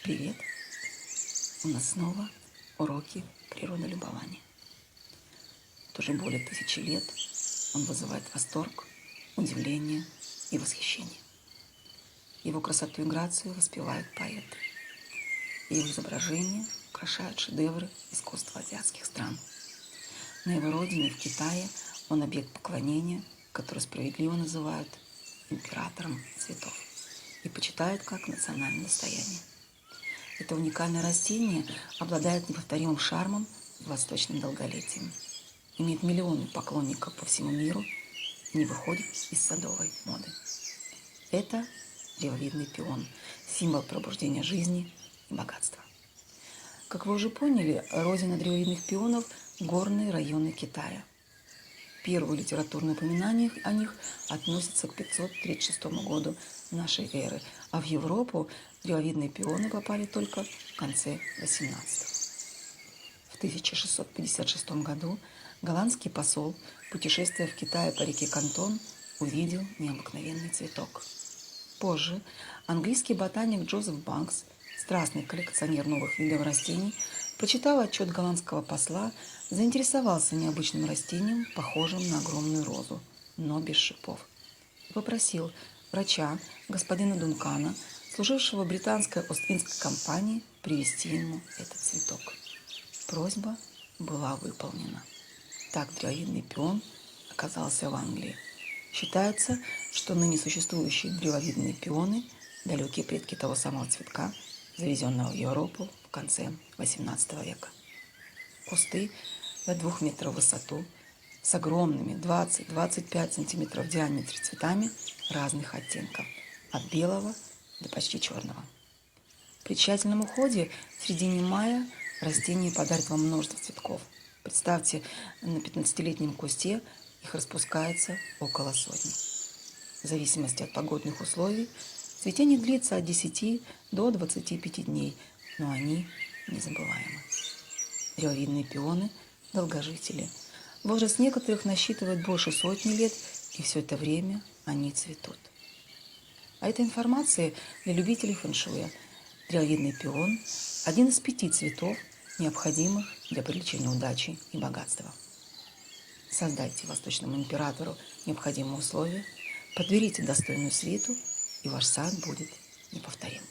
Привет! У нас снова уроки природолюбования. Вот уже более 1000 лет он вызывает восторг, удивление и восхищение. Его красоту и грацию воспевают поэты. Его изображения украшают шедевры искусства азиатских стран. На его родине, в Китае, он объект поклонения, который справедливо называют императором цветов и почитают как национальное достояние. Это уникальное растение обладает неповторимым шармом и восточным долголетием, имеет миллионы поклонников по всему миру и не выходит из садовой моды. Это древовидный пион, символ пробуждения жизни и богатства. Как вы уже поняли, родина древовидных пионов – горные районы Китая. Первое литературное упоминание о них относится к 536 году нашей эры, а в Европу древовидные пионы попали только в конце XVIII. В 1656 году голландский посол, путешествуя в Китай по реке Кантон, увидел необыкновенный цветок. Позже английский ботаник Джозеф Банкс, страстный коллекционер новых видов растений, прочитав отчет голландского посла, заинтересовался необычным растением, похожим на огромную розу, но без шипов, и попросил врача, господина Дункана, служившего британской Ост-Индской компании, привезти ему этот цветок. Просьба была выполнена. Так древовидный пион оказался в Англии. Считается, что ныне существующие древовидные пионы – далекие предки того самого цветка, завезенного в Европу в конце XVIII века. Кусты до 2 метров в высоту, с огромными 20-25 сантиметров в диаметре цветами разных оттенков, от белого до почти черного. При тщательном уходе в середине мая растение подарит вам множество цветков. Представьте, на 15-летнем кусте их распускается около сотни. В зависимости от погодных условий цветение длится от 10 до 25 дней, но они незабываемы. Древовидные пионы – долгожители. Возраст некоторых насчитывает больше 100 лет, и все это время они цветут. А эта информация для любителей фэншуя. Древовидный пион – один из 5 цветов, необходимых для привлечения удачи и богатства. Создайте восточному императору необходимые условия, подберите достойную свиту, и ваш сад будет неповторим.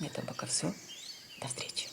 На этом пока все. До встречи.